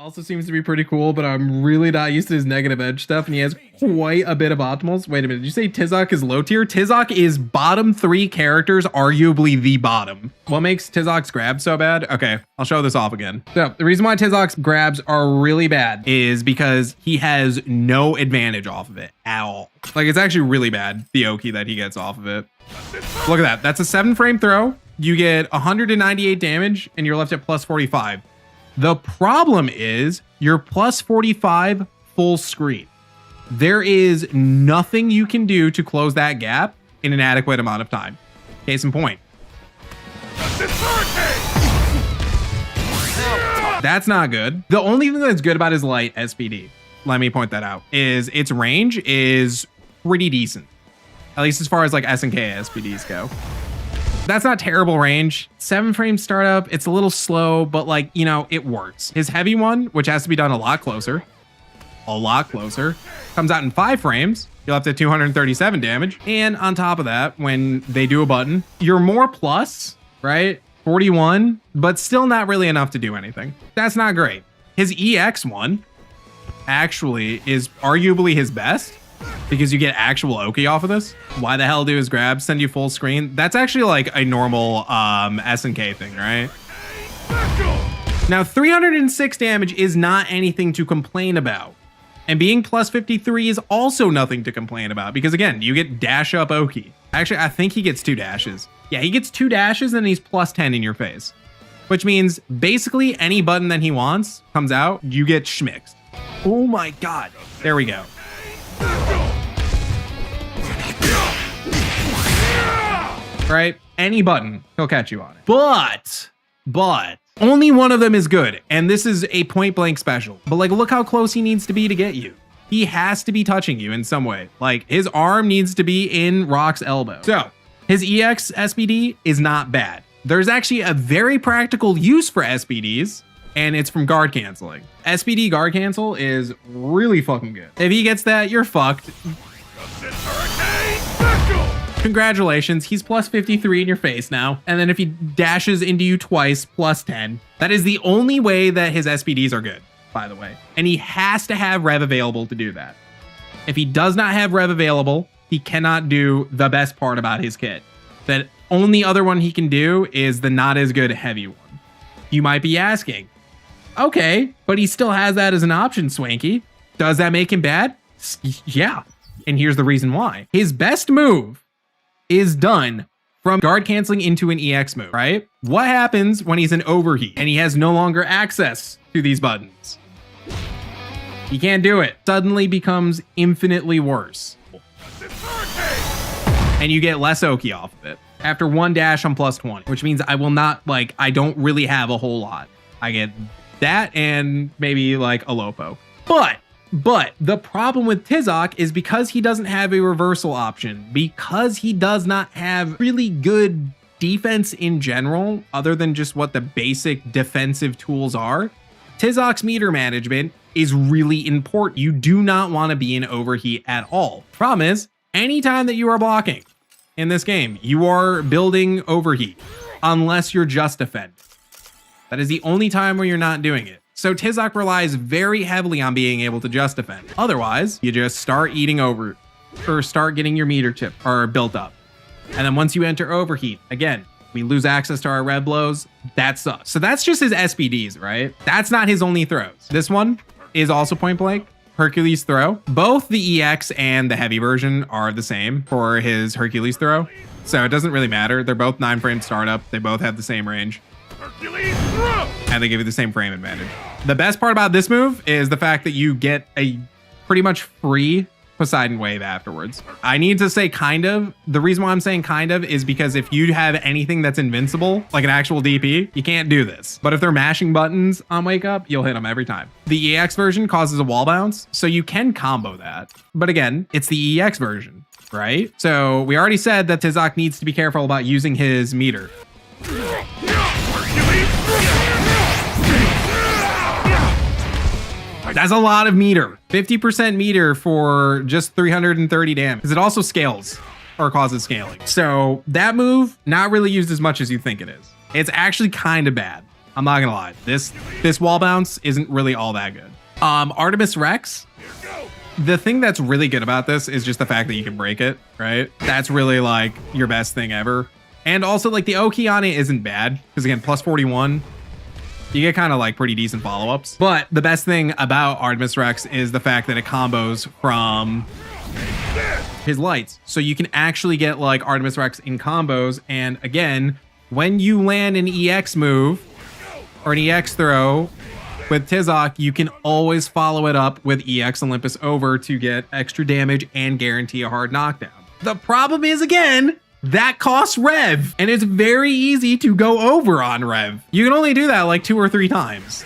Also seems to be pretty cool, but I'm really not used to his negative edge stuff, and he has quite a bit of optimals. Wait a minute, did you say Tizoc is low tier? Tizoc is bottom 3 characters, arguably the bottom. What makes Tizoc's grabs so bad? Okay, I'll show this off again. So the reason why Tizoc's grabs are really bad is because he has no advantage off of it at all. Like, it's actually really bad, the Oki that he gets off of it. Look at that, that's a 7-frame throw. You get 198 damage, and you're left at plus 45. The problem is you're plus 45 full screen. There is nothing you can do to close that gap in an adequate amount of time. Case in point. That's not good. The only thing that's good about his light SPD, let me point that out, is its range is pretty decent. At least as far as like S and K SPDs go. That's not terrible range. 7-frame startup, it's a little slow, but like, you know, it works. His heavy one, which has to be done a lot closer, comes out in 5 frames. You're left at 237 damage. And on top of that, when they do a button, you're more plus, right? 41, but still not really enough to do anything. That's not great. His EX one actually is arguably his best, because you get actual Oki off of this. Why the hell do his grabs send you full screen? That's actually like a normal S&K thing, right? Now, 306 damage is not anything to complain about. And being plus 53 is also nothing to complain about, because again, you get dash up Oki. Actually, I think he gets 2 dashes. Yeah, he gets 2 dashes and he's plus 10 in your face. Which means basically any button that he wants comes out, you get schmixed. Oh my God. There we go. Right? Any button, he'll catch you on it. But only one of them is good. And this is a point blank special. But like, look how close he needs to be to get you. He has to be touching you in some way. Like, his arm needs to be in Rock's elbow. So his EX SPD is not bad. There's actually a very practical use for SPDs, and it's from guard canceling. SPD guard cancel is really fucking good. If he gets that, you're fucked. Congratulations, he's plus 53 in your face now. And then if he dashes into you twice, plus 10. That is the only way that his SPDs are good, by the way. And he has to have rev available to do that. If he does not have rev available, he cannot do the best part about his kit. The only other one he can do is the not as good heavy one. You might be asking, okay, but he still has that as an option, Swanky. Does that make him bad? Yeah. And here's the reason why. His best move is done from guard canceling into an EX move, right? What happens when he's in overheat and he has no longer access to these buttons? He can't do it. Suddenly becomes infinitely worse. And you get less Oki off of it. After 1 dash, I'm plus 20, which means I will not, like, I don't really have a whole lot. I get that and maybe like a Lopo. But the problem with Tizoc is because he doesn't have a reversal option, because he does not have really good defense in general, other than just what the basic defensive tools are, Tizoc's meter management is really important. You do not want to be in overheat at all. Problem is, anytime that you are blocking in this game, you are building overheat, unless you're just defend. That is the only time where you're not doing it. So Tizoc relies very heavily on being able to just defend. Otherwise, you just start eating over, or start getting your meter chip or built up. And then once you enter overheat, again, we lose access to our red blows. That sucks. So that's just his SPDs, right? That's not his only throws. This one is also point blank. Hercules throw. Both the EX and the heavy version are the same for his Hercules throw. So it doesn't really matter. They're both 9-frame startup. They both have the same range. Hercules throw! And they give you the same frame advantage. The best part about this move is the fact that you get a pretty much free Poseidon wave afterwards. I need to say kind of. The reason why I'm saying kind of is because if you have anything that's invincible, like an actual DP, you can't do this. But if they're mashing buttons on wake up, you'll hit them every time. The EX version causes a wall bounce, so you can combo that. But again, it's the EX version, right? So we already said that Tizoc needs to be careful about using his meter. That's a lot of meter. 50% meter for just 330 damage, because it also scales or causes scaling. So that move, not really used as much as you think it is. It's actually kind of bad. I'm not gonna lie. This wall bounce isn't really all that good. Artemis Rex. The thing that's really good about this is just the fact that you can break it, right? That's really like your best thing ever. And also like the Oki on it isn't bad because again, plus 41, you get kind of like pretty decent follow-ups. But the best thing about Artemis Rex is the fact that it combos from his lights. So you can actually get like Artemis Rex in combos. And again, when you land an EX move or an EX throw with Tizoc, you can always follow it up with EX Olympus over to get extra damage and guarantee a hard knockdown. The problem is, again, that costs Rev, and it's very easy to go over on Rev. You can only do that like 2 or 3 times.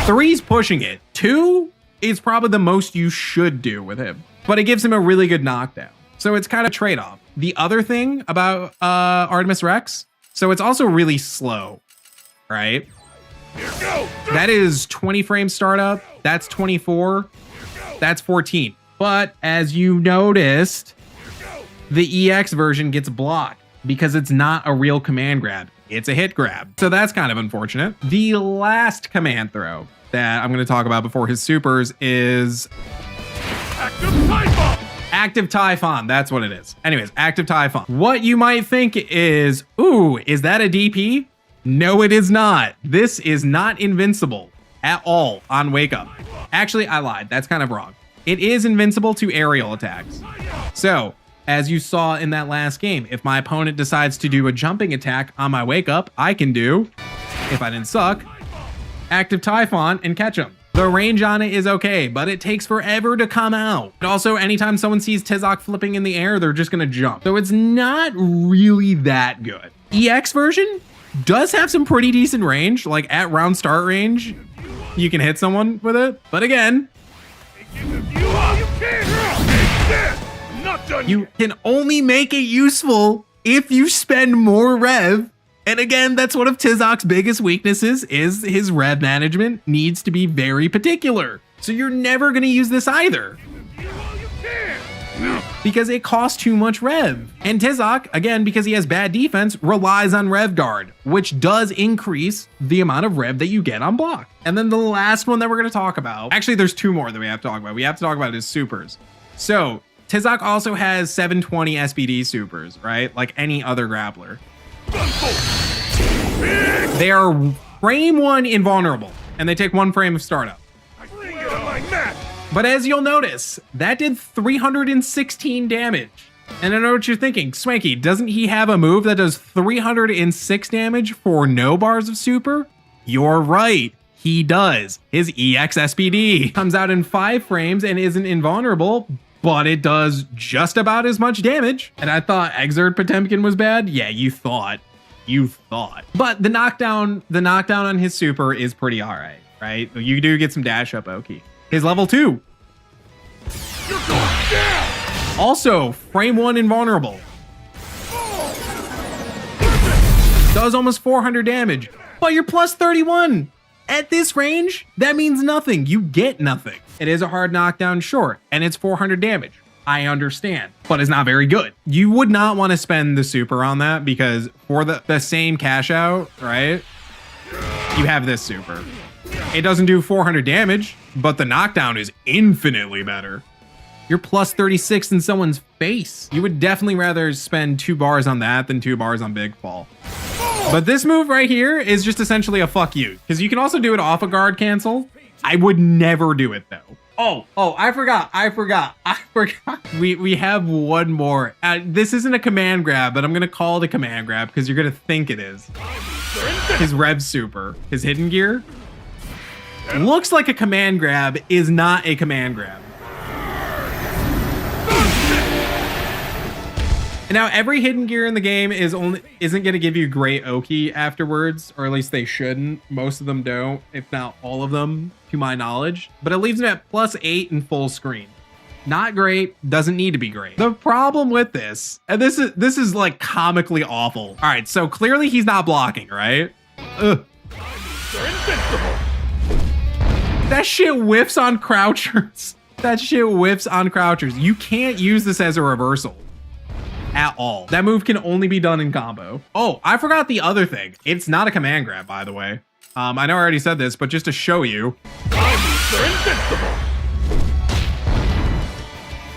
3's pushing it. 2 is probably the most you should do with him, but it gives him a really good knockdown. So it's kind of trade-off. The other thing about Artemis Rex, so it's also really slow, right? That is 20 frame startup. That's 24. That's 14. But as you noticed, the EX version gets blocked because it's not a real command grab. It's a hit grab. So that's kind of unfortunate. The last command throw that I'm going to talk about before his supers is Active Typhon. Active Typhon. That's what it is. Anyways, Active Typhon. What you might think is, ooh, is that a DP? No, it is not. This is not invincible at all on Wake Up. Actually, I lied. That's kind of wrong. It is invincible to aerial attacks. So, as you saw in that last game, if my opponent decides to do a jumping attack on my Wake Up, I can do, if I didn't suck, Active Typhon and catch him. The range on it is okay, but it takes forever to come out. And also, anytime someone sees Tizoc flipping in the air, they're just gonna jump. So it's not really that good. EX version does have some pretty decent range, like at round start range, you can hit someone with it. But again, you can only make it useful if you spend more Rev. And again, that's one of Tizoc's biggest weaknesses is his Rev management needs to be very particular. So you're never gonna use this either, because it costs too much Rev. And Tizoc, again, because he has bad defense, relies on Rev Guard, which does increase the amount of Rev that you get on block. And then the last one that we're gonna talk about, actually there's 2 more that we have to talk about. We have to talk about his supers. So Tizoc also has 720 SBD supers, right? Like any other grappler. They are frame 1 invulnerable, and they take 1 frame of startup. But as you'll notice, that did 316 damage. And I know what you're thinking, Swanky, doesn't he have a move that does 306 damage for no bars of super? You're right, he does. His EX SBD comes out in 5 frames and isn't invulnerable, but it does just about as much damage. And I thought Exert Potemkin was bad? Yeah, you thought. You thought. But the knockdown on his super is pretty alright, right? You do get some dash up Oki. His level 2. Also, frame 1 invulnerable. Does almost 400 damage, but you're plus 31. At this range, that means nothing. You get nothing. It is a hard knockdown, sure, and it's 400 damage. I understand, but it's not very good. You would not want to spend the super on that because for the same cash out, right? You have this super. It doesn't do 400 damage, but the knockdown is infinitely better. You're plus 36 in someone's face. You would definitely rather spend 2 bars on that than 2 bars on Big Fall. But this move right here is just essentially a fuck you, because you can also do it off a guard cancel. I would never do it though. Oh, I forgot. We have one more. This isn't a command grab, but I'm gonna call it a command grab because you're gonna think it is. His Rev Super, his hidden gear, looks like a command grab, is not a command grab. And now every hidden gear in the game isn't gonna give you great Oki afterwards, or at least they shouldn't. Most of them don't, if not all of them, to my knowledge. But it leaves him at plus 8 in full screen. Not great, doesn't need to be great. The problem with this, and this is like comically awful. All right, so clearly he's not blocking, right? Ugh. That shit whiffs on crouchers. That shit whiffs on crouchers. You can't use this as a reversal. at all. That move can only be done in combo. Oh, I forgot the other thing. It's not a command grab, by the way. I know I already said this, but just to show you.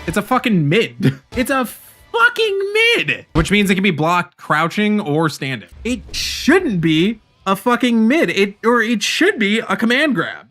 It's a fucking mid. It's a fucking mid, which means it can be blocked crouching or standing. It shouldn't be a fucking mid. It should be a command grab.